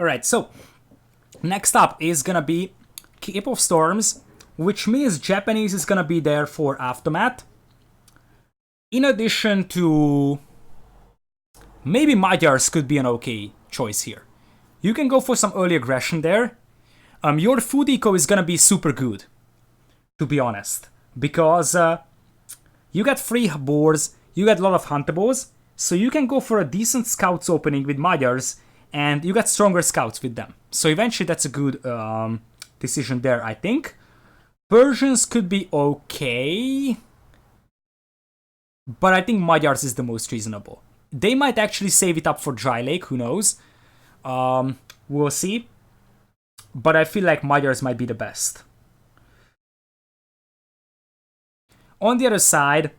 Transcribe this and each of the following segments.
Alright, so next up is gonna be Cape of Storms, which means Japanese is gonna be there for Aftermath. In addition to... maybe Magyars could be an okay choice here. You can go for some early aggression there. Your food eco is gonna be super good, to be honest. Because you got free boars, you got a lot of huntables, so you can go for a decent scouts opening with Magyars, and you got stronger scouts with them. So eventually that's a good decision there, I think. Persians could be okay, but I think Magyars is the most reasonable. They might actually save it up for Dry Lake, who knows. We'll see. But I feel like Magyars might be the best. On the other side...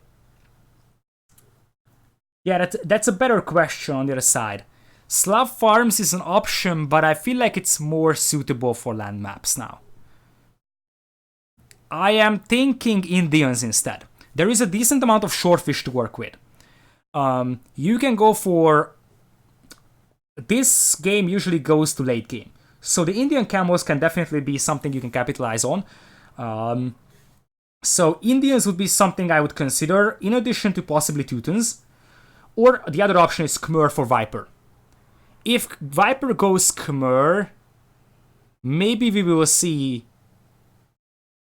yeah, that's a better question on the other side. Slav Farms is an option, but I feel like it's more suitable for land maps now. I am thinking Indians instead. There is a decent amount of shortfish to work with. You can go for... this game usually goes to late game. So the Indian camels can definitely be something you can capitalize on. So Indians would be something I would consider, in addition to possibly Teutons. Or the other option is Khmer for Viper. If Viper goes Khmer, maybe we will see...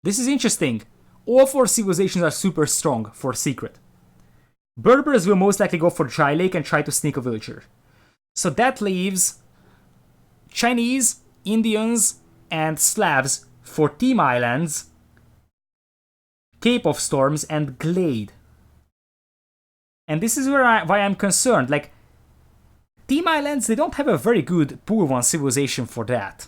this is interesting. All four civilizations are super strong for Secret. Berbers will most likely go for Dry Lake and try to sneak a villager. So that leaves Chinese, Indians, and Slavs for Team Islands, Cape of Storms, and Glade. And this is why I'm concerned. Like, Team Islands, they don't have a very good Pool 1 civilization for that.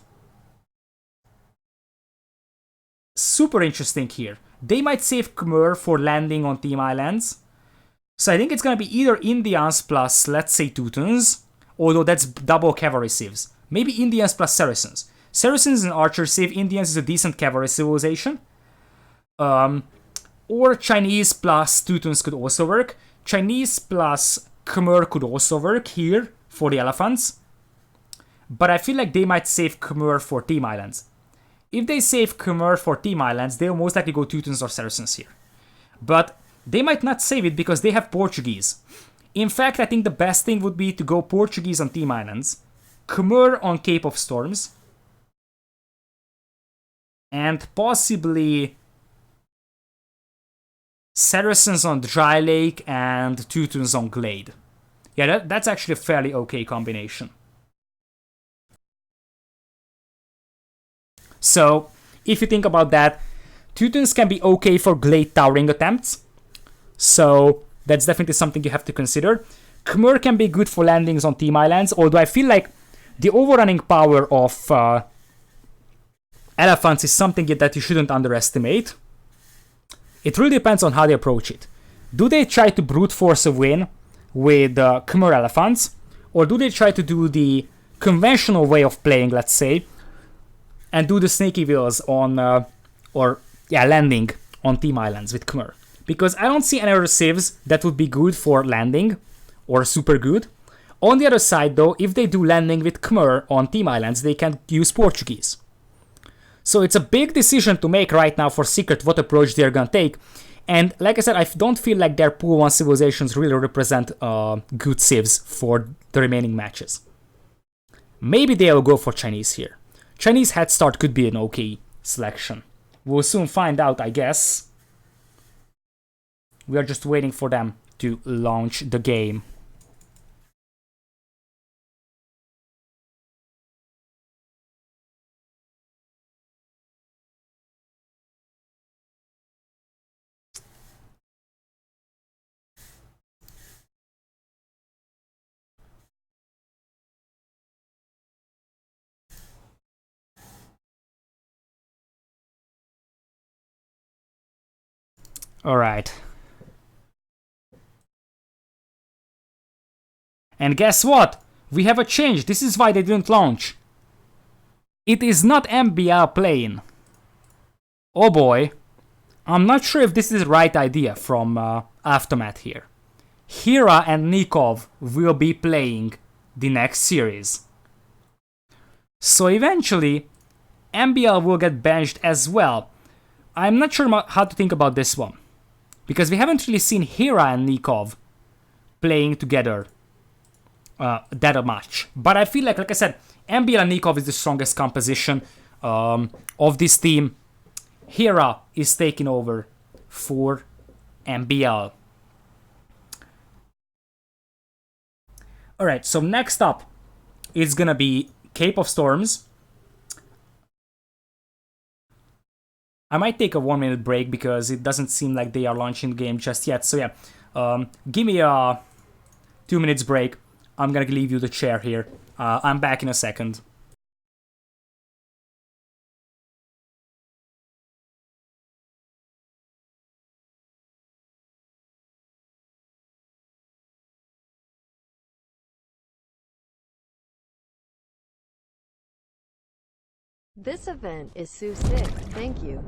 Super interesting here. They might save Khmer for landing on Team Islands. So I think it's gonna be either Indians plus, let's say, Teutons, although that's double cavalry civs. Maybe Indians plus Saracens. Saracens is an archer civ, Indians is a decent cavalry civilization. Or Chinese plus Teutons could also work. Chinese plus Khmer could also work here for the elephants. But I feel like they might save Khmer for Team Islands. If they save Khmer for Team Islands, they'll most likely go Teutons or Saracens here. But they might not save it because they have Portuguese. In fact, I think the best thing would be to go Portuguese on Team Islands, Khmer on Cape of Storms, and possibly Saracens on Dry Lake and Teutons on Glade. Yeah, that's actually a fairly okay combination. So, if you think about that, Teutons can be okay for Glade towering attempts. So, that's definitely something you have to consider. Khmer can be good for landings on Team Islands, although I feel like the overrunning power of elephants is something that you shouldn't underestimate. It really depends on how they approach it. Do they try to brute force a win with Khmer elephants? Or do they try to do the conventional way of playing, let's say, and do the sneaky wheels on, landing on Team Islands with Khmer? Because I don't see any other civs that would be good for landing, or super good. On the other side though, if they do landing with Khmer on Team Islands, they can use Portuguese. So it's a big decision to make right now for Secret what approach they're gonna take. And like I said, I don't feel like their Pool 1 civilizations really represent good civs for the remaining matches. Maybe they'll go for Chinese here. Chinese head start could be an okay selection. We'll soon find out, I guess. We are just waiting for them to launch the game. Alright. And guess what? We have a change. This is why they didn't launch. It is not MBR playing. Oh boy. I'm not sure if this is the right idea from Aftermath here. Hira and Nikov will be playing the next series. So eventually, MBL will get benched as well. I'm not sure how to think about this one, because we haven't really seen Hera and Nikov playing together that much. But I feel like I said, MBL and Nikov is the strongest composition of this team. Hera is taking over for MBL. Alright, so next up is gonna be Cape of Storms. I might take a 1 minute break because it doesn't seem like they are launching the game just yet. So yeah, give me a 2 minutes break. I'm gonna leave you the chair here. I'm back in a second. This event is so sick, thank you.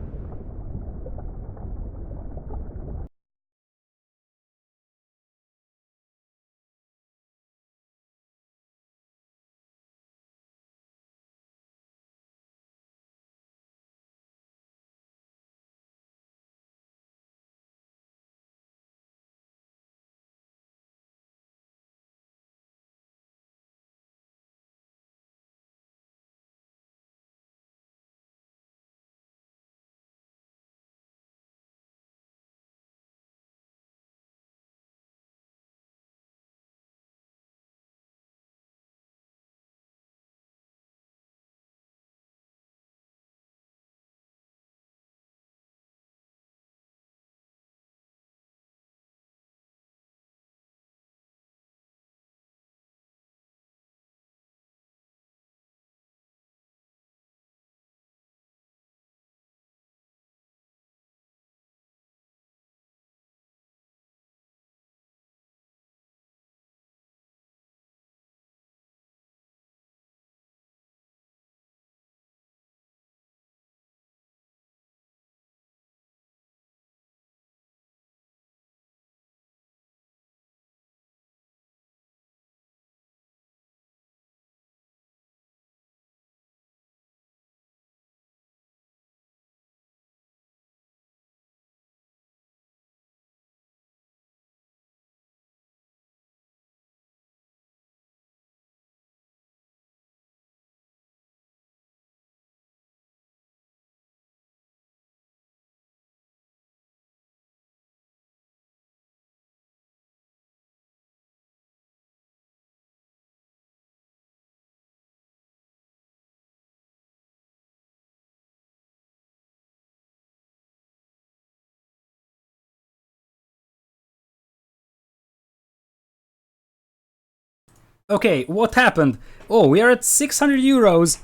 Okay, what happened? Oh, we are at 600 euros.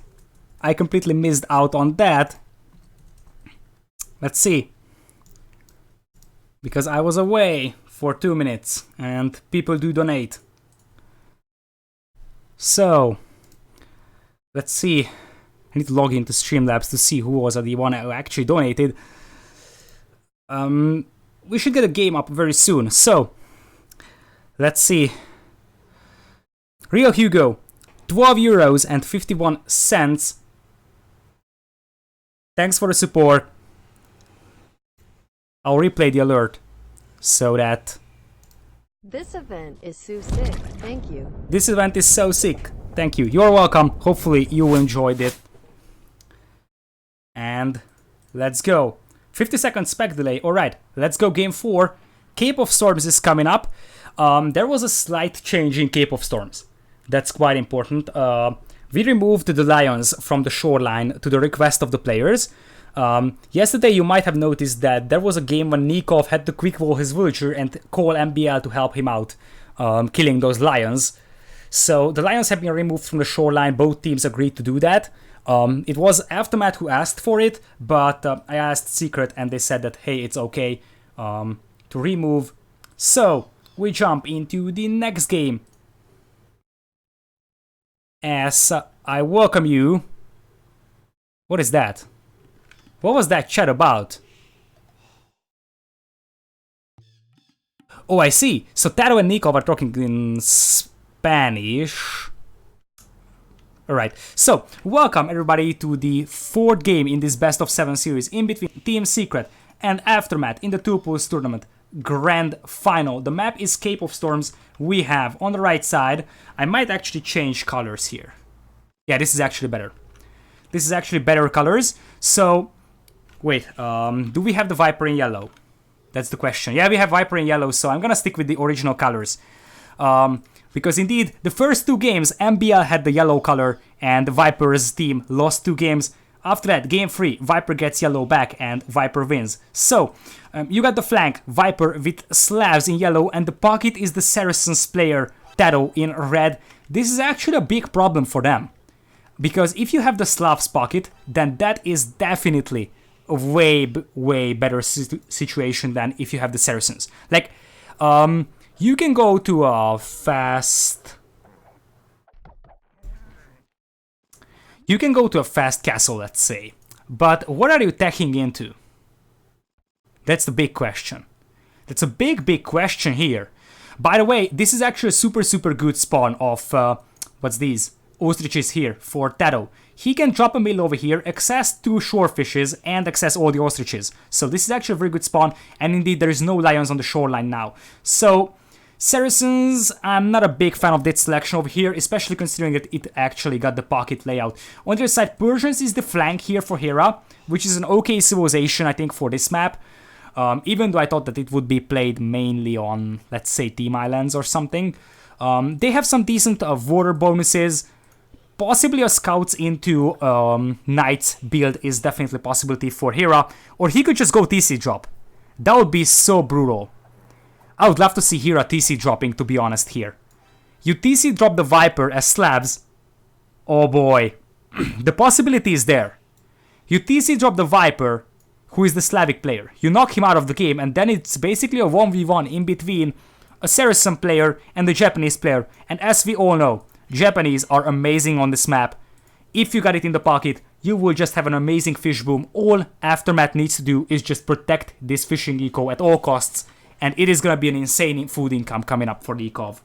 I completely missed out on that. Let's see. Because I was away for 2 minutes and people do donate. So, let's see. I need to log into Streamlabs to see who was the one who actually donated. We should get a game up very soon. So, let's see. Real Hugo, 12 euros and 51 cents. Thanks for the support. I'll replay the alert so that... This event is so sick, thank you. This event is so sick. Thank you. You're welcome. Hopefully you enjoyed it. And let's go. 50 second spec delay. Alright, let's go game 4. Cape of Storms is coming up. There was a slight change in Cape of Storms. That's quite important. We removed the lions from the shoreline to the request of the players. Yesterday you might have noticed that there was a game when Nikov had to quick wall his villager and call MBL to help him out, killing those lions. So the lions have been removed from the shoreline. Both teams agreed to do that. It was Aftermath who asked for it, but I asked Secret and they said that hey, it's okay to remove. So we jump into the next game. As I welcome you. What is that? What was that chat about? Oh, I see. So TaToH and Nikov are talking in Spanish. Alright, so welcome everybody to the fourth game in this best of 7 series in between Team Secret and Aftermath in the 2-post tournament grand final. The map is Cape of Storms. We have on the right side, I might actually change colors here. Yeah, this is actually better. This is actually better colors. So, wait, do we have the Viper in yellow? That's the question. Yeah, we have Viper in yellow, so I'm gonna stick with the original colors. Because indeed, the first 2 games, MBL had the yellow color and the Viper's team lost 2 games. After that, game 3, Viper gets yellow back and Viper wins. So, you got the flank, Viper with Slavs in yellow, and the pocket is the Saracens player, TaToH in red. This is actually a big problem for them. Because if you have the Slavs pocket, then that is definitely a way better situation than if you have the Saracens. Like, you can go to a fast... You can go to a fast castle, let's say. But what are you tacking into? That's the big question. That's a big question here. By the way, this is actually a super good spawn of... what's these? Ostriches here for TaToH. He can drop a mill over here, access 2 shorefishes, and access all the ostriches. So this is actually a very good spawn, and indeed there is no lions on the shoreline now. So... Saracens, I'm not a big fan of that selection over here, especially considering that it actually got the pocket layout. On the other side, Persians is the flank here for Hera, which is an okay civilization, I think, for this map. Even though I thought that it would be played mainly on, let's say, Team Islands or something. They have some decent water bonuses. Possibly a scouts into Knights build is definitely a possibility for Hera. Or he could just go TC drop. That would be so brutal. I would love to see Hera TC dropping, to be honest, here. You TC drop the Viper as Slavs. Oh boy. The possibility is there. You TC drop the Viper, who is the Slavic player. You knock him out of the game, and then it's basically a 1v1 in between a Saracen player and the Japanese player. And as we all know, Japanese are amazing on this map. If you got it in the pocket, you will just have an amazing fish boom. All Aftermath needs to do is just protect this fishing eco at all costs. And it is gonna be an insane food income coming up for the Ekov.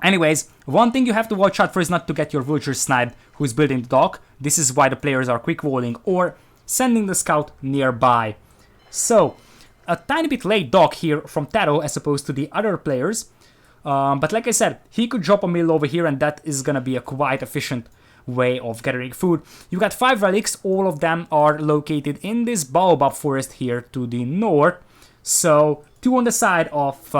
Anyways, one thing you have to watch out for is not to get your villager sniped who's building the dock. This is why the players are quick walling or sending the scout nearby. So, a tiny bit late dock here from TaToH as opposed to the other players. But like I said, he could drop a mill over here and that is gonna be a quite efficient way of gathering food. You got 5 relics, all of them are located in this baobab forest here to the north. So 2 on the side of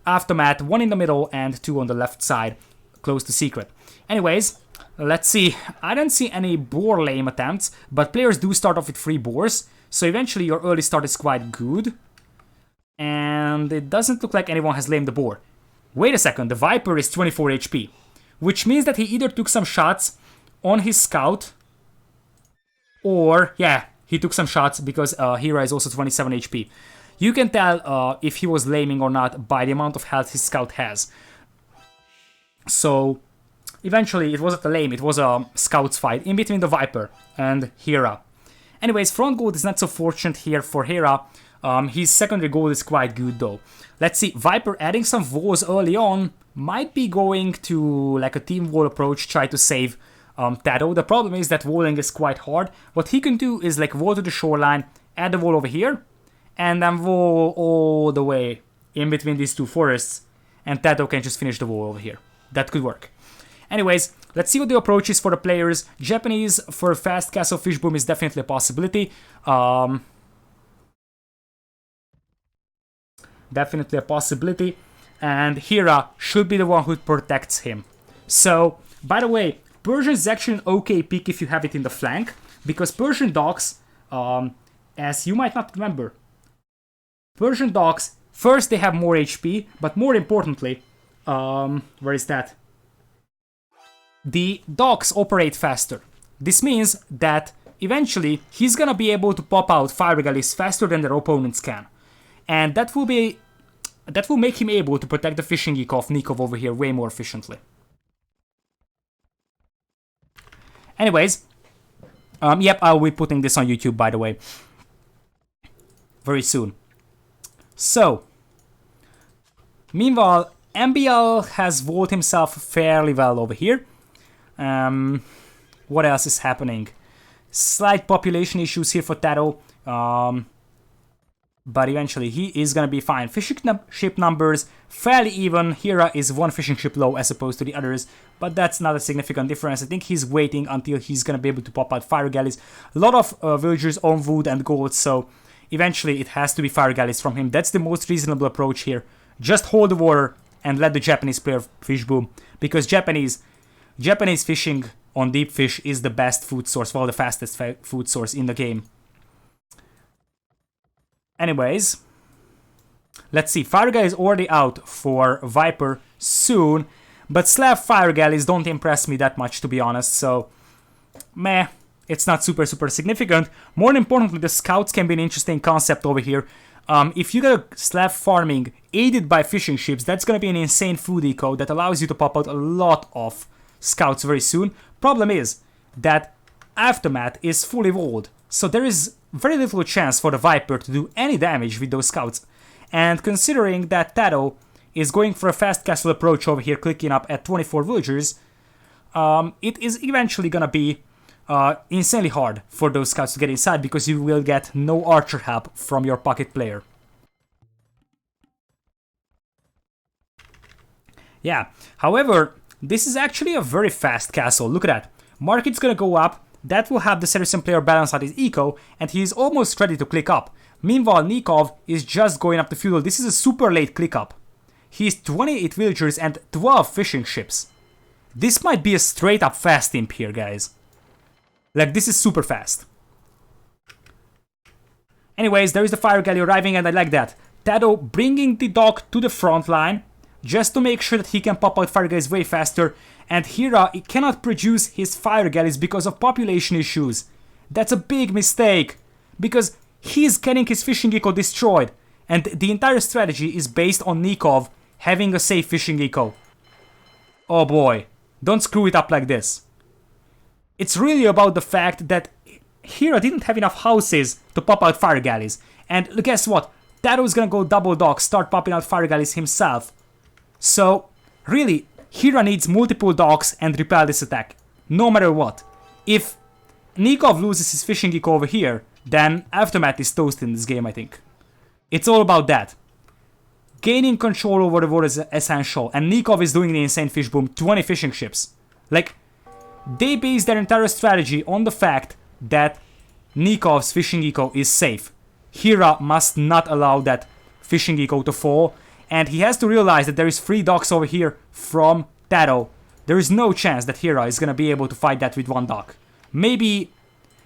Aftermath, 1 in the middle and 2 on the left side close to Secret. Anyways, let's see. I don't see any boar lame attempts, but players do start off with 3 boars, so eventually your early start is quite good. And it doesn't look like anyone has lamed the boar. Wait a second, the Viper is 24 HP. Which means that he either took some shots on his scout, or, yeah, he took some shots because Hera is also 27 HP. You can tell if he was laming or not by the amount of health his scout has. So, eventually, it wasn't a lame, it was a scouts fight in between the Viper and Hera. Anyways, front gold is not so fortunate here for Hera. His secondary gold is quite good though. Let's see, Viper adding some walls early on. Might be going to like a team wall approach, try to save TaToH. The problem is that walling is quite hard. What he can do is like wall to the shoreline, add the wall over here, and then wall all the way in between these 2 forests, and TaToH can just finish the wall over here. That could work. Anyways, let's see what the approach is for the players. Japanese for fast castle fish boom is definitely a possibility. Definitely a possibility. And Hera should be the one who protects him. So, by the way, Persian is actually an okay pick if you have it in the flank, because Persian docks, as you might not remember, Persian docks, first they have more HP, but more importantly, where is that? The docks operate faster. This means that eventually he's gonna be able to pop out fire galleys faster than their opponents can. And that will make him able to protect the fishing eco of Nikov over here way more efficiently. Anyways, yep, I'll be putting this on YouTube, by the way, very soon. So, meanwhile, MBL has walled himself fairly well over here. What else is happening? Slight population issues here for TaToH. But eventually he is gonna be fine. Fishing ship numbers fairly even. Hira is one fishing ship low as opposed to the others, but that's not a significant difference. I think he's waiting until he's gonna be able to pop out fire galleys. A lot of villagers own wood and gold, so eventually it has to be fire galleys from him. That's the most reasonable approach here. Just hold the water and let the Japanese player fish boom, because Japanese fishing on deep fish is the best food source, well, the fastest food source in the game. Anyways, let's see. Fire Galley is already out for Viper soon, but Slav Fire Galleys don't impress me that much, to be honest, so meh, it's not super significant. More importantly, the scouts can be an interesting concept over here. If you get a Slav farming aided by fishing ships, that's gonna be an insane food eco that allows you to pop out a lot of scouts very soon. Problem is that Aftermath is fully walled, so there is very little chance for the Viper to do any damage with those scouts. And considering that TaToH is going for a fast castle approach over here, clicking up at 24 villagers, it is eventually gonna be insanely hard for those scouts to get inside, because you will get no archer help from your pocket player. Yeah, however, this is actually a very fast castle. Look at that. Market's gonna go up. That will have the Saracen player balance out his eco, and he is almost ready to click up. Meanwhile, Nikov is just going up the fuel. This is a super late click up. He is 28 villagers and 12 fishing ships. This might be a straight up fast imp here, guys. Like, this is super fast. Anyways, there is the fire galley arriving, and I like that. TaToH bringing the dock to the front line, just to make sure that he can pop out fire galleys way faster. And Hira cannot produce his fire galleys because of population issues. That's a big mistake, because he's getting his fishing eco destroyed, and the entire strategy is based on Nikov having a safe fishing eco. Oh boy, don't screw it up like this. It's really about the fact that Hira didn't have enough houses to pop out fire galleys, and guess what? TaToH is gonna go double dock, start popping out fire galleys himself. So, really, Hira needs multiple docks and repel this attack, no matter what. If Nikov loses his fishing eco over here, then Aftermath is toast in this game, I think. It's all about that. Gaining control over the water is essential, and Nikov is doing the insane fish boom, 20 fishing ships. Like, they base their entire strategy on the fact that Nikov's fishing eco is safe. Hira must not allow that fishing eco to fall, and he has to realize that there is 3 docks over here from TaToH. There is no chance that Hira is gonna be able to fight that with 1 dock. Maybe,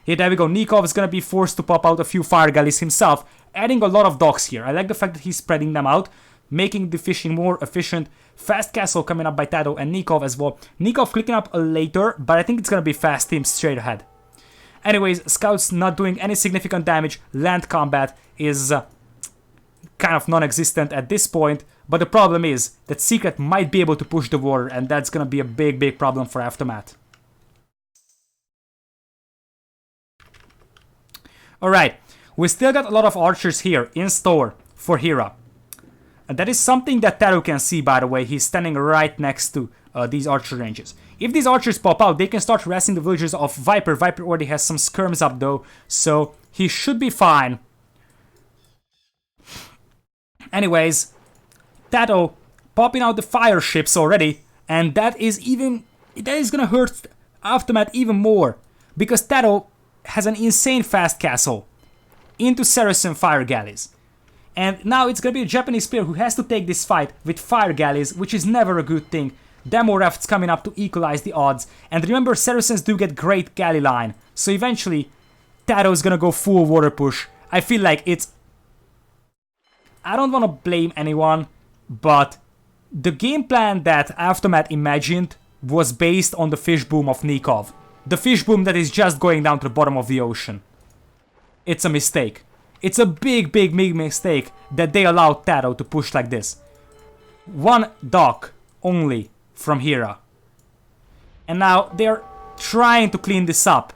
yeah, there we go, Nikov is gonna be forced to pop out a few fire galleys himself, adding a lot of docks here. I like the fact that he's spreading them out, making the fishing more efficient. Fast castle coming up by TaToH and Nikov as well. Nikov clicking up later, but I think it's gonna be fast team straight ahead. Anyways, scouts not doing any significant damage. Land combat is kind of non-existent at this point, but the problem is that Secret might be able to push the water, and that's gonna be a big problem for Aftermath. Alright, we still got a lot of archers here in store for Hira. And that is something that TaToH can see, by the way. He's standing right next to these archer ranges. If these archers pop out, they can start harassing the villagers of Viper. Viper already has some skirms up though, so he should be fine. Anyways, TaToH popping out the fire ships already, and that is gonna hurt Aftermath even more, because TaToH has an insane fast castle into Saracen fire galleys. And now it's gonna be a Japanese player who has to take this fight with fire galleys, which is never a good thing. Demo rafts coming up to equalize the odds. And remember, Saracens do get great galley line, so eventually TaToH is gonna go full water push. I feel like it's... I don't want to blame anyone, but the game plan that Aftermath imagined was based on the fish boom of Nikov. The fish boom that is just going down to the bottom of the ocean. It's a mistake. It's a big mistake that they allowed TaToH to push like this. 1 dock only from Hira. And now they're trying to clean this up,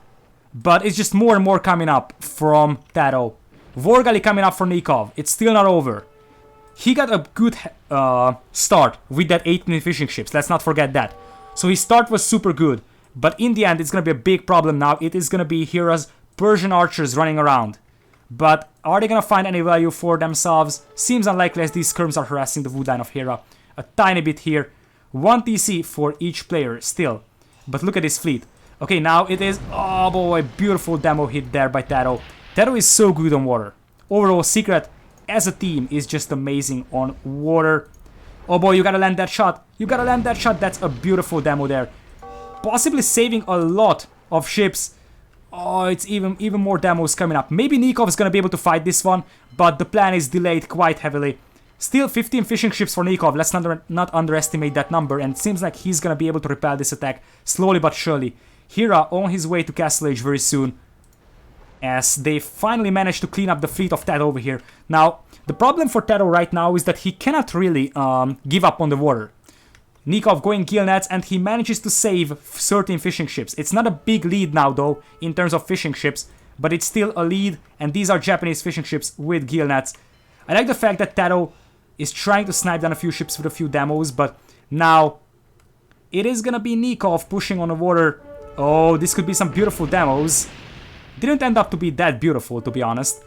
but it's just more and more coming up from TaToH. Vorgali coming up for Nikov. It's still not over. he got a good start with that 18 fishing ships. Let's not forget that. So his start was super good. But in the end, it's going to be a big problem now. It is going to be Hera's Persian archers running around. But are they going to find any value for themselves? Seems unlikely as these skirms are harassing the wood line of Hera. A tiny bit here. 1 TC for each player still. But look at this fleet. Okay, now it is... Oh boy, beautiful demo hit there by TaToH. TaToH is so good on water. Overall, Secret as a team is just amazing on water. Oh boy, you gotta land that shot. You gotta land that shot. That's a beautiful demo there. Possibly saving a lot of ships. Oh, it's even more demos coming up. Maybe Nikov is gonna be able to fight this one, but the plan is delayed quite heavily. Still 15 fishing ships for Nikov. Let's not underestimate that number, and it seems like he's gonna be able to repel this attack slowly but surely. Hera on his way to Castle Age very soon, as they finally managed to clean up the fleet of TaToH over here. Now, the problem for TaToH right now is that he cannot really give up on the water. Nikov going gill nets, and he manages to save 13 fishing ships. It's not a big lead now, though, in terms of fishing ships, but it's still a lead, and these are Japanese fishing ships with gill nets. I like the fact that TaToH is trying to snipe down a few ships with a few demos, but now it is gonna be Nikov pushing on the water. Oh, this could be some beautiful demos. Didn't end up to be that beautiful, to be honest.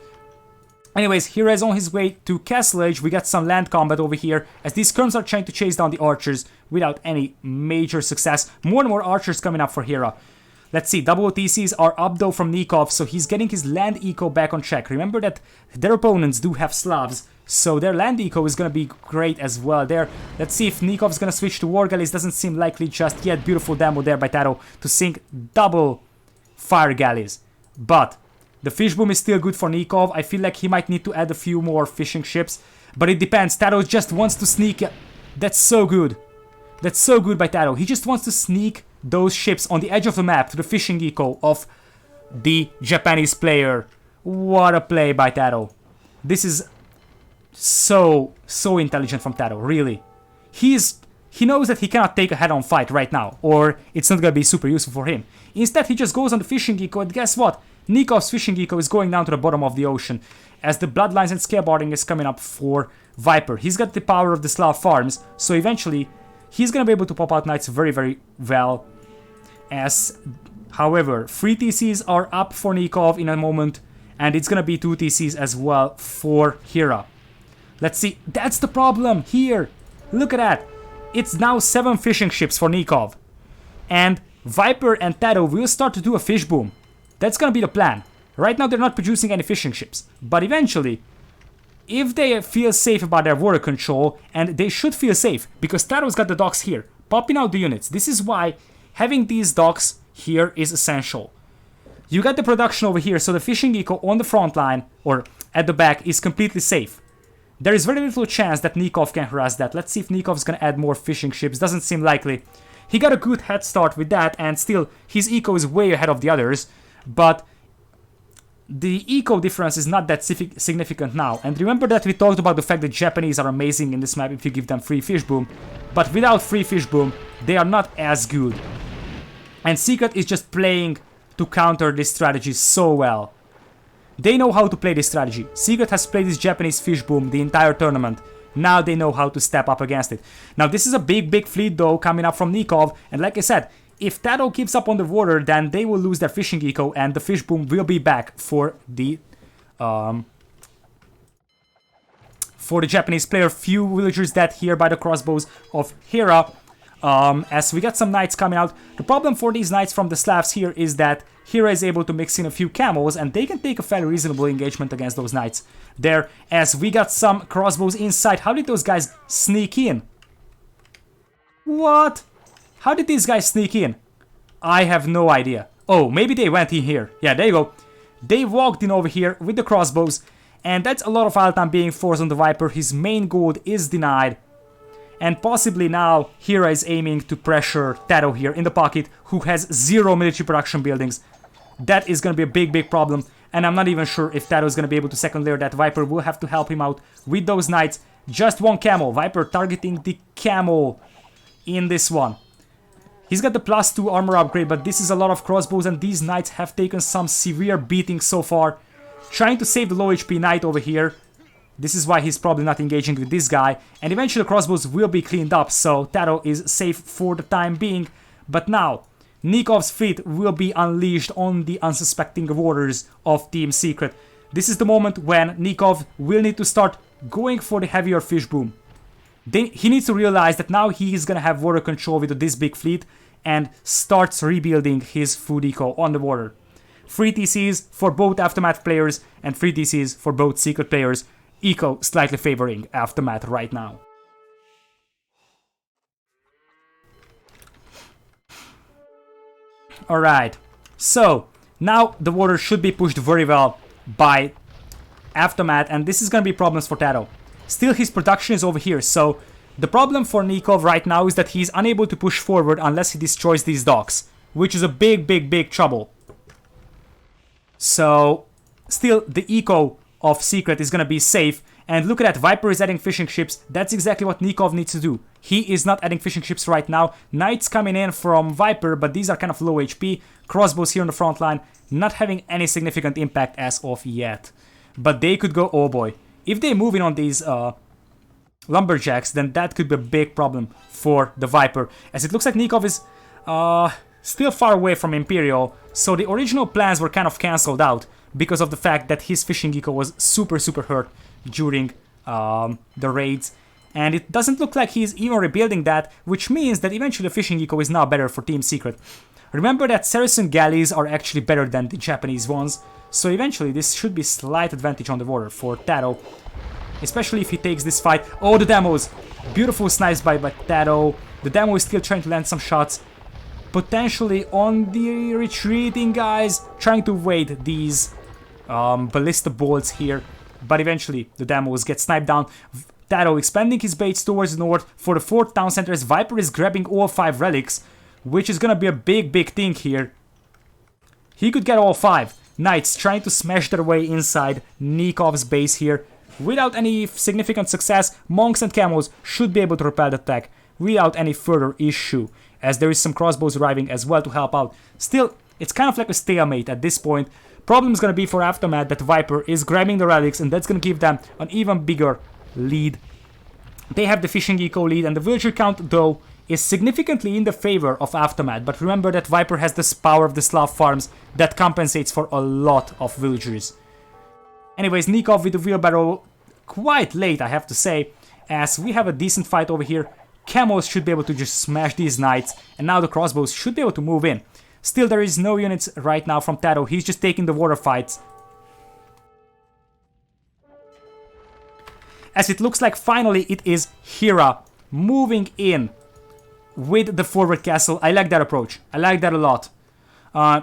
Anyways, Hera is on his way to Castle Age. We got some land combat over here, as these skirms are trying to chase down the archers without any major success. More and more archers coming up for Hera. Let's see, double TCs are up though from Nikov, so he's getting his land eco back on track. Remember that their opponents do have Slavs, so their land eco is gonna be great as well there. Let's see if Nikov's gonna switch to war galleys. Doesn't seem likely just yet. Beautiful demo there by TaToH to sink double fire galleys. But the fish boom is still good for Nikov. I feel like he might need to add a few more fishing ships, but it depends. TaToH just wants to sneak. That's so good. That's so good by TaToH. He just wants to sneak those ships on the edge of the map to the fishing eco of the Japanese player. What a play by TaToH. This is so intelligent from TaToH, really. He knows that he cannot take a head-on fight right now, or it's not gonna be super useful for him. Instead, he just goes on the fishing eco, and guess what? Nikov's fishing eco is going down to the bottom of the ocean, as the bloodlines and skateboarding is coming up for Viper. He's got the power of the Slav farms, so eventually he's gonna be able to pop out knights very, very well. As, however, 3 TCs are up for Nikov in a moment, and it's gonna be 2 TCs as well for Hera. Let's see, that's the problem here. Look at that. It's now 7 fishing ships for Nikov. And Viper and TaToH will start to do a fish boom. That's gonna be the plan. Right now they're not producing any fishing ships, but eventually, if they feel safe about their water control, and they should feel safe, because TaToH's got the docks here, popping out the units. This is why having these docks here is essential. You got the production over here, so the fishing eco on the front line, or at the back, is completely safe. There is very little chance that Nikov can harass that. Let's see if Nikov's gonna add more fishing ships. Doesn't seem likely. He got a good head start with that, and still, his eco is way ahead of the others. But the eco difference is not that significant now. And remember that we talked about the fact that Japanese are amazing in this map if you give them free fish boom. But without free fish boom, they are not as good. And Secret is just playing to counter this strategy so well. They know how to play this strategy. Secret has played this Japanese fish boom the entire tournament. Now they know how to step up against it. Now this is a big fleet though coming up from Nikov. And like I said, if TaToH gives up on the water, then they will lose their fishing eco, and the fish boom will be back for the Japanese player. Few villagers dead here by the crossbows of Hera. As we got some knights coming out. The problem for these knights from the Slavs here is that Hera is able to mix in a few camels, and they can take a fairly reasonable engagement against those knights there. As we got some crossbows inside. How did those guys sneak in? What? How did these guys sneak in? I have no idea. Oh, maybe they went in here. Yeah, there you go. They walked in over here with the crossbows, and that's a lot of idle time being forced on the Viper. His main gold is denied. And possibly now Hera is aiming to pressure TaToH here in the pocket, who has 0 military production buildings. That is going to be a big problem, and I'm not even sure if TaToH is going to be able to second layer that. Viper will have to help him out with those knights. Just 1 camel. Viper targeting the camel in this one. He's got the +2 armor upgrade, but this is a lot of crossbows, and these knights have taken some severe beatings so far. Trying to save the low HP knight over here. This is why he's probably not engaging with this guy. And eventually the crossbows will be cleaned up, so TaToH is safe for the time being. But now, Nikov's fleet will be unleashed on the unsuspecting waters of Team Secret. This is the moment when Nikov will need to start going for the heavier fish boom. He needs to realize that now he is going to have water control with this big fleet and starts rebuilding his food eco on the water. 3 TCs for both Aftermath players and 3 TCs for both Secret players. Eco slightly favoring Aftermath right now. Alright, so now the water should be pushed very well by Aftermath, and this is going to be problems for TaToH. Still, his production is over here, so the problem for Nikov right now is that he's unable to push forward unless he destroys these docks, which is a big trouble. So, still, the eco of Secret is going to be safe, and look at that, Viper is adding fishing ships. That's exactly what Nikov needs to do. He is not adding fishing ships right now. Knights coming in from Viper, but these are kind of low HP. Crossbows here on the front line, not having any significant impact as of yet. But they could go, oh boy. If they move in on these lumberjacks, then that could be a big problem for the Viper. As it looks like Nikov is still far away from Imperial, so the original plans were kind of cancelled out because of the fact that his fishing eco was super hurt during the raids. And it doesn't look like he's even rebuilding that, which means that eventually the fishing eco is now better for Team Secret. Remember that Saracen galleys are actually better than the Japanese ones, so eventually this should be slight advantage on the water for TaToH, especially if he takes this fight. Oh, the demos! Beautiful snipes by TaToH. The demo is still trying to land some shots, potentially on the retreating guys, trying to evade these ballista bolts here, but eventually the demos get sniped down. TaToH expanding his baits towards the north for the 4th town center as Viper is grabbing all 5 relics, which is gonna be a big thing here. He could get all 5. Knights trying to smash their way inside Nikov's base here. Without any significant success, monks and camels should be able to repel the attack without any further issue, as there is some crossbows arriving as well to help out. Still, it's kind of like a stalemate at this point. Problem is gonna be for Aftermath that Viper is grabbing the relics, and that's gonna give them an even bigger lead. They have the fishing eco lead, and the villager count though is significantly in the favor of Aftermath, but remember that Viper has this power of the Slav farms that compensates for a lot of villagers. Anyways, Nikov with the wheelbarrow quite late, I have to say, as we have a decent fight over here. Camels should be able to just smash these knights, and now the crossbows should be able to move in. Still, there is no units right now from TaToH, he's just taking the water fights. As it looks like finally it is Hira moving in with the forward castle. I like that approach. I like that a lot.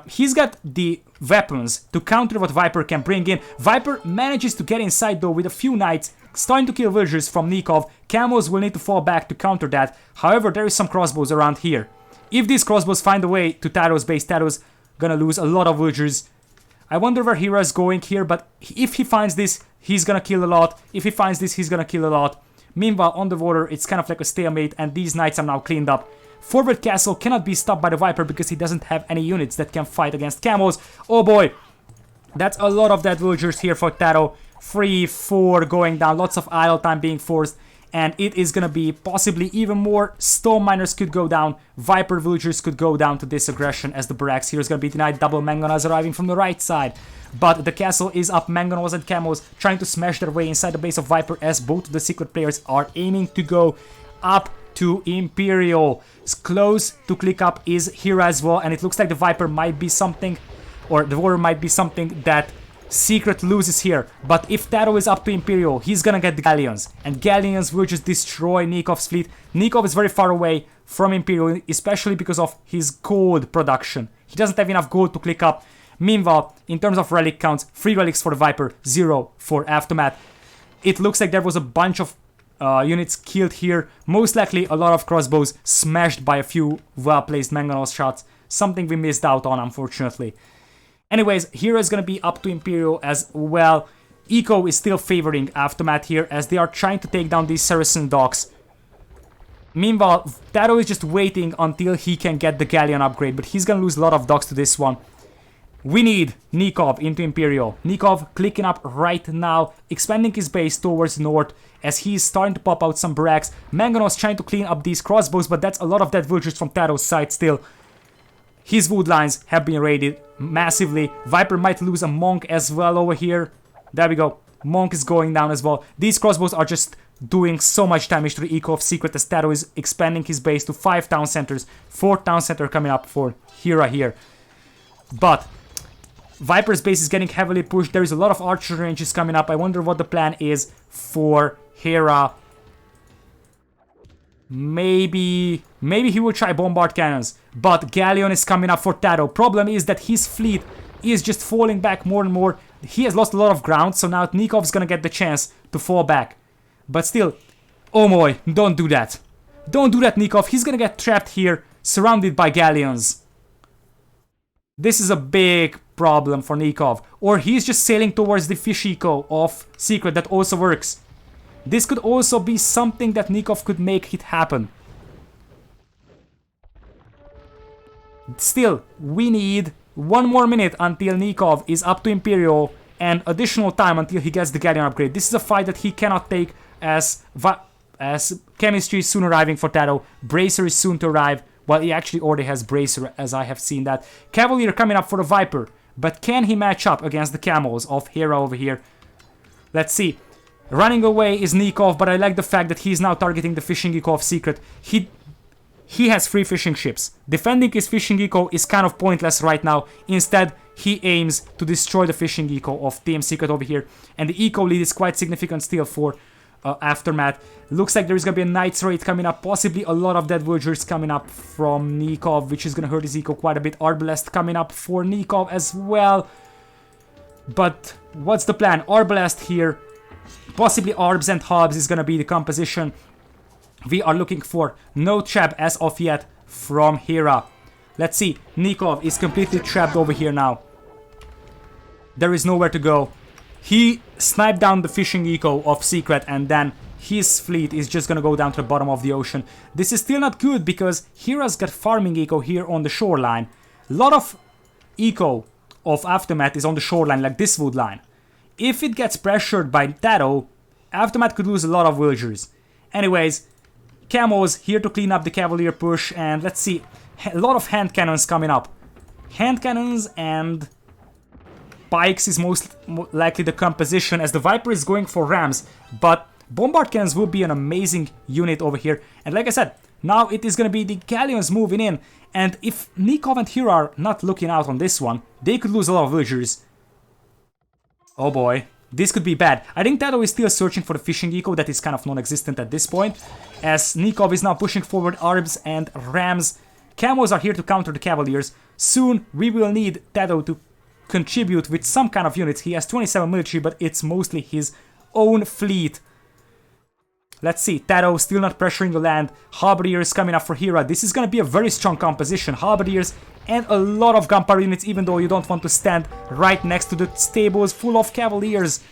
He's got the weapons to counter what Viper can bring in. Viper manages to get inside though with a few knights, starting to kill villagers from Nikov. Camels will need to fall back to counter that. However, there is some crossbows around here. If these crossbows find a way to TaToH's base, TaToH's gonna lose a lot of villagers. I wonder where Hira is going here, but if he finds this, he's gonna kill a lot. If he finds this, he's gonna kill a lot. Meanwhile, on the water, it's kind of like a stalemate, and these knights are now cleaned up. Forward castle cannot be stopped by the Viper because he doesn't have any units that can fight against camels. Oh boy, that's a lot of dead villagers here for TaToH. 3, 4 going down, lots of idle time being forced, and it is gonna be possibly even more. Stone miners could go down, Viper villagers could go down to this aggression as the barracks here is gonna be denied. Double mangonas arriving from the right side. But the castle is up, mangonas and camels trying to smash their way inside the base of Viper as both of the secret players are aiming to go up to Imperial. Close to click up is here as well, and it looks like the Viper might be something, or the water might be something that Secret loses here. But if TaToH is up to Imperial, he's gonna get the galleons, and galleons will just destroy Nikov's fleet. Nikov is very far away from Imperial, especially because of his gold production. He doesn't have enough gold to click up. Meanwhile, in terms of relic counts, 3 relics for the Viper, 0 for Aftermath. It looks like there was a bunch of units killed here. Most likely a lot of crossbows smashed by a few well-placed mangonels shots. Something we missed out on, unfortunately. Anyways, Hero is going to be up to Imperial as well. Eco is still favoring Aftermath here as they are trying to take down these Saracen docks. Meanwhile, TaToH is just waiting until he can get the galleon upgrade, but he's going to lose a lot of docks to this one. We need Nikov into Imperial. Nikov clicking up right now, expanding his base towards north as he's starting to pop out some barracks. Manganos trying to clean up these crossbows, but that's a lot of dead villagers from TaToH's side still. His wood lines have been raided massively. Viper might lose a monk as well over here. There we go. Monk is going down as well. These crossbows are just doing so much damage to the Eco of Secret as TaToH is expanding his base to 5 town centers. 4th town center coming up for Hera here. But Viper's base is getting heavily pushed. There is a lot of archer ranges coming up. I wonder what the plan is for Hera. Maybe he will try bombard cannons. But Galleon is coming up for TaToH. Problem is that his fleet is just falling back more and more. He has lost a lot of ground, so now Nikov's gonna get the chance to fall back. But still, oh boy, don't do that. Don't do that, Nikov. He's gonna get trapped here, surrounded by galleons. This is a big problem for Nikov. Or he's just sailing towards the fish eco of Secret. That also works. This could also be something that Nikov could make it happen. Still, we need 1 more minute until Nikov is up to Imperial and additional time until he gets the Galleon upgrade. This is a fight that he cannot take as Chemistry is soon arriving for TaToH. Bracer is soon to arrive. Well, he actually already has Bracer, as I have seen that. Cavalier coming up for the Viper. But can he match up against the Camels of Hera over here? Let's see. Running away is Nikov, but I like the fact that he's now targeting the fishing eco of Secret. He has 3 fishing ships. Defending his fishing eco is kind of pointless right now. Instead, he aims to destroy the fishing eco of Team Secret over here. And the eco lead is quite significant still for Aftermath. Looks like there is going to be a Knight's Raid coming up. Possibly a lot of dead villagers coming up from Nikov, which is going to hurt his eco quite a bit. Arbalest coming up for Nikov as well. But what's the plan? Arbalest here. Possibly Arbs and Hubs is going to be the composition. We are looking for no trap as of yet from Hera. Let's see. Nikov is completely trapped over here now. There is nowhere to go. He sniped down the fishing eco of Secret and then his fleet is just gonna go down to the bottom of the ocean. This is still not good because Hera's got farming eco here on the shoreline. A lot of eco of Aftermath is on the shoreline like this wood line. If it gets pressured by TaToH, Aftermath could lose a lot of villagers. Anyways, Camos here to clean up the Cavalier push and let's see. A lot of hand cannons coming up. Hand cannons and pikes is most likely the composition as the Viper is going for rams, but bombard cannons will be an amazing unit over here. And like I said, now it is going to be the galleons moving in, and if Nikov and Hera are not looking out on this one, they could lose a lot of villagers. Oh boy, this could be bad. I think TaToH is still searching for the fishing eco that is kind of non-existent at this point, as Nikov is now pushing forward Arbs and Rams. Camos are here to counter the Cavaliers. Soon we will need TaToH to contribute with some kind of units. He has 27 military, but it's mostly his own fleet. Let's see, TaToH still not pressuring the land. Halberdiers coming up for Hera. This is going to be a very strong composition. Halberdiers and a lot of gunpowder units, even though you don't want to stand right next to the stables full of Cavaliers.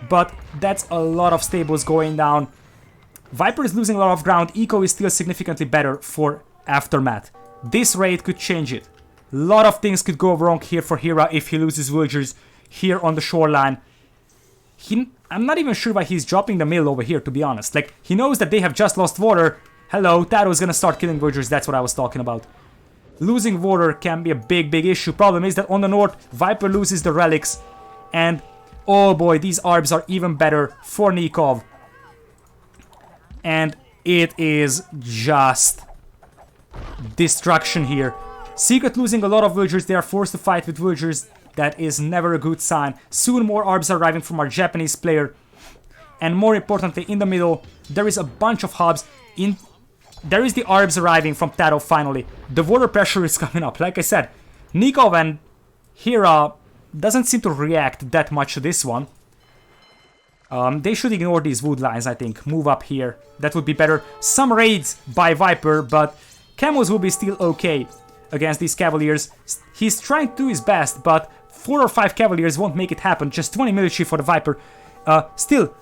But that's a lot of stables going down. Viper is losing a lot of ground. Eco is still significantly better for Aftermath. This raid could change it. A lot of things could go wrong here for Hera if he loses villagers here on the shoreline. I'm not even sure why he's dropping the mill over here, to be honest. Like, he knows that they have just lost water. Hello, TaToH is gonna start killing villagers, that's what I was talking about. Losing water can be a big issue. Problem is that on the north, Viper loses the relics. And, oh boy, these Arbs are even better for Nikov. And it is just destruction here. Secret losing a lot of villagers. They are forced to fight with villagers. That is never a good sign. Soon more Arbs are arriving from our Japanese player. And more importantly, in the middle, there is a bunch of hubs. There is the Arbs arriving from TaToH finally. The water pressure is coming up. Like I said, Nikov and Hera doesn't seem to react that much to this one. They should ignore these wood lines, I think. Move up here. That would be better. Some raids by Viper, but Camos will be still okay against these Cavaliers. He's trying to do his best, but 4 or 5 Cavaliers won't make it happen. Just 20 military for the Viper. Still,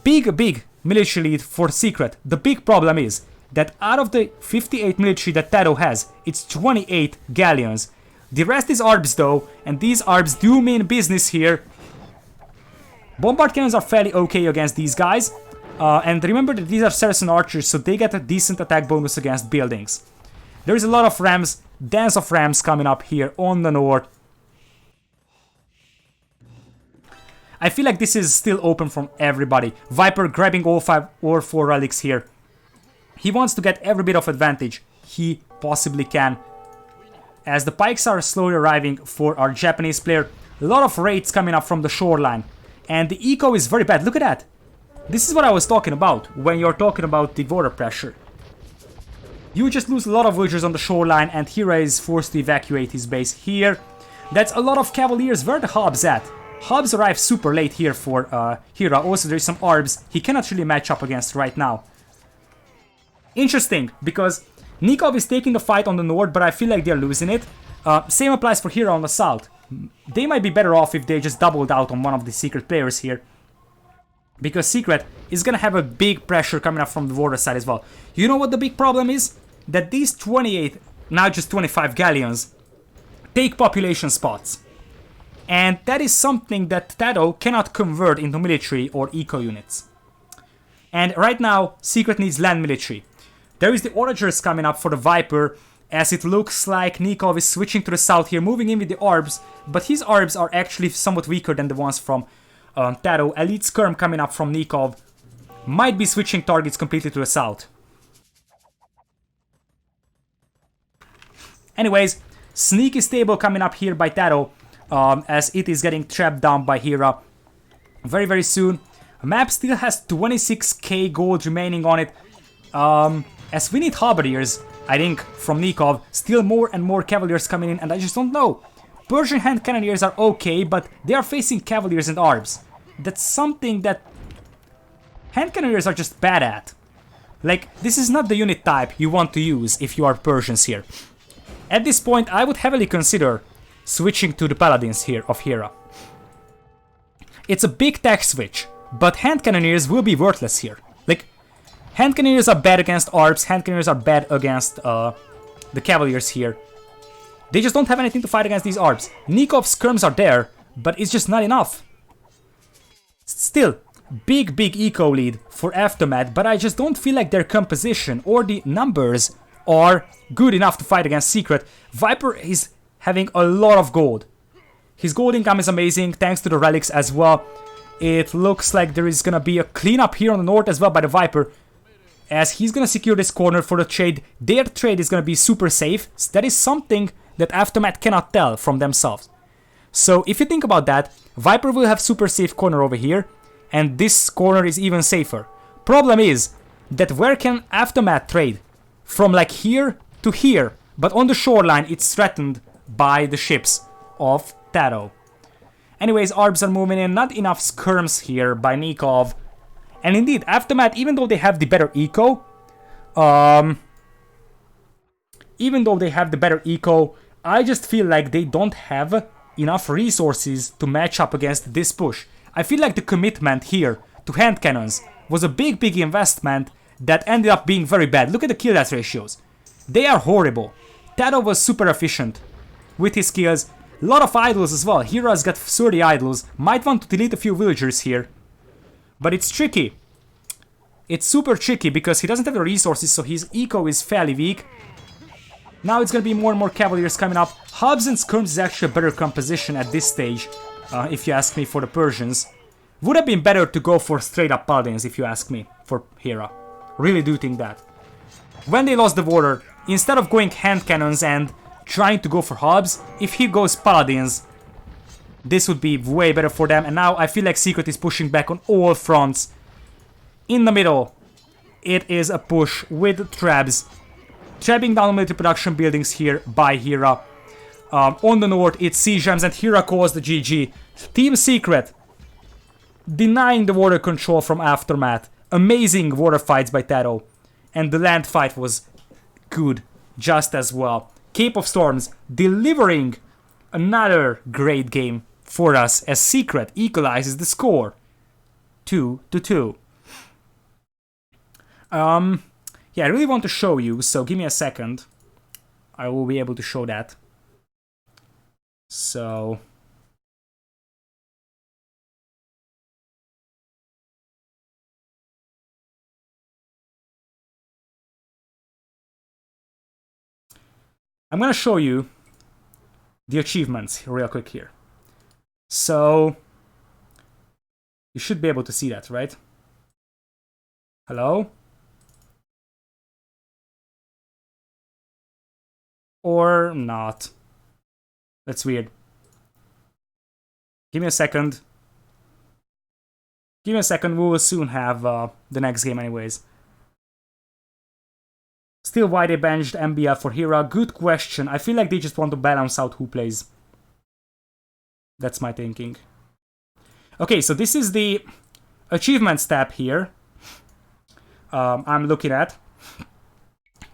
big military lead for Secret. The big problem is that out of the 58 military that TaToH has, it's 28 galleons. The rest is ARBs though, and these ARBs do mean business here. Bombard cannons are fairly okay against these guys. And remember that these are Saracen archers, so they get a decent attack bonus against buildings. There is a lot of rams, dance of rams coming up here on the north. I feel like this is still open from everybody. Viper grabbing all 5 or 4 relics here. He wants to get every bit of advantage he possibly can. As the pikes are slowly arriving for our Japanese player, a lot of raids coming up from the shoreline. And the eco is very bad. Look at that. This is what I was talking about when you're talking about the water pressure. You just lose a lot of villagers on the shoreline, and Hira is forced to evacuate his base here. That's a lot of cavaliers. Where are the hubs at? Hubs arrive super late here for Hira. Also, there's some ARBs he cannot really match up against right now. Interesting, because Nikov is taking the fight on the north, but I feel like they're losing it. Same applies for Hira on the south. They might be better off if they just doubled out on one of the secret players here. Because Secret is gonna have a big pressure coming up from the water side as well. You know what the big problem is? That these 28, now just 25 galleons, take population spots. And that is something that TaToH cannot convert into military or eco units. And right now, Secret needs land military. There is the Oragers coming up for the Viper, as it looks like Nikov is switching to the south here, moving in with the ARBs, but his ARBs are actually somewhat weaker than the ones from TaToH. Elite Skirm coming up from Nikov might be switching targets completely to the south. Anyways, Sneaky Stable coming up here by TaToH, as it is getting trapped down by Hira very, very soon. Map still has 26k gold remaining on it. As we need halberdiers, I think, from Nikov, still more and more cavaliers coming in, and I just don't know. Persian hand cannoneers are okay, but they are facing cavaliers and ARBs. That's something that hand cannoneers are just bad at. Like, this is not the unit type you want to use if you are Persians here. At this point, I would heavily consider switching to the paladins here of Hira. It's a big tech switch, but hand cannoneers will be worthless here. Like, hand cannoneers are bad against ARBs, hand cannoneers are bad against the cavaliers here. They just don't have anything to fight against these ARBs. Nikov's skirms are there, but it's just not enough. Still, big eco lead for Aftermath, but I just don't feel like their composition or the numbers are good enough to fight against Secret. Viper is having a lot of gold. His gold income is amazing, thanks to the relics as well. It looks like there is gonna be a cleanup here on the north as well by the Viper, as he's gonna secure this corner for the trade. Their trade is gonna be super safe. So that is something that Aftermath cannot tell from themselves. So if you think about that, Viper will have super safe corner over here, and this corner is even safer. Problem is that where can Aftermath trade? From like here to here, but on the shoreline it's threatened by the ships of TaToH. Anyways, ARBs are moving in, not enough skirms here by Nikov. And indeed, Aftermath, even though they have the better eco, I just feel like they don't have enough resources to match up against this push. I feel like the commitment here to hand cannons was a big investment that ended up being very bad. Look at the kill death ratios. They are horrible. TaToH was super efficient with his kills. A lot of idols as well. Hira's got 30 idols. Might want to delete a few villagers here. But it's tricky. It's super tricky because he doesn't have the resources, so his eco is fairly weak. Now it's gonna be more and more cavaliers coming up. Hubs and skirms is actually a better composition at this stage, if you ask me, for the Persians. Would have been better to go for straight up paladins, if you ask me, for Hira. Really do think that. When they lost the water, instead of going hand cannons and trying to go for hubs, if he goes paladins, this would be way better for them. And now I feel like Secret is pushing back on all fronts. In the middle, it is a push with traps. Trapping down military production buildings here by Hira. On the north, it's siege gems, and Hira calls the GG. Team Secret denying the water control from Aftermath. Amazing water fights by TaToH. And the land fight was good just as well. Cape of Storms delivering another great game for us as Secret equalizes the score 2-2. Yeah, I really want to show you, so give me a second. I will be able to show that. So I'm gonna show you the achievements real quick here. So you should be able to see that, right? Hello? Or not. That's weird. Give me a second. Give me a second, we will soon have the next game anyways. Still, why they benched MBL for Hera? Good question. I feel like they just want to balance out who plays. That's my thinking. Okay, so this is the achievements tab here. I'm looking at.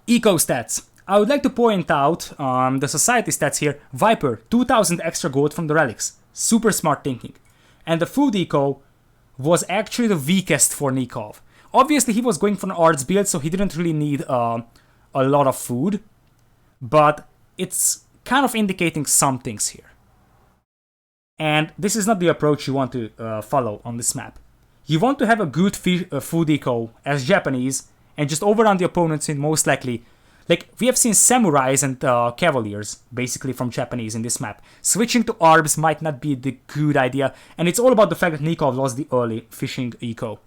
Eco stats. I would like to point out the society stats here. Viper, 2000 extra gold from the relics. Super smart thinking. And the food eco was actually the weakest for Nikov. Obviously, he was going for an arts build, so he didn't really need a lot of food. But it's kind of indicating some things here. And this is not the approach you want to follow on this map. You want to have a good food eco as Japanese and just overrun the opponents in most likely. Like, we have seen samurais and cavaliers, basically from Japanese in this map. Switching to arbs might not be the good idea, and it's all about the fact that Nikov lost the early fishing eco.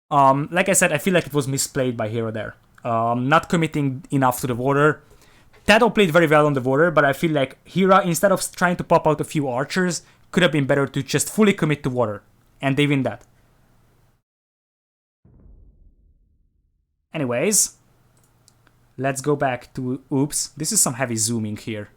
Like I said, I feel like it was misplayed by Hero there. Not committing enough to the water. TaToH played very well on the water, but I feel like Hera, instead of trying to pop out a few archers, could have been better to just fully commit to water. And they win that. Anyways, let's go back to... Oops, this is some heavy zooming here.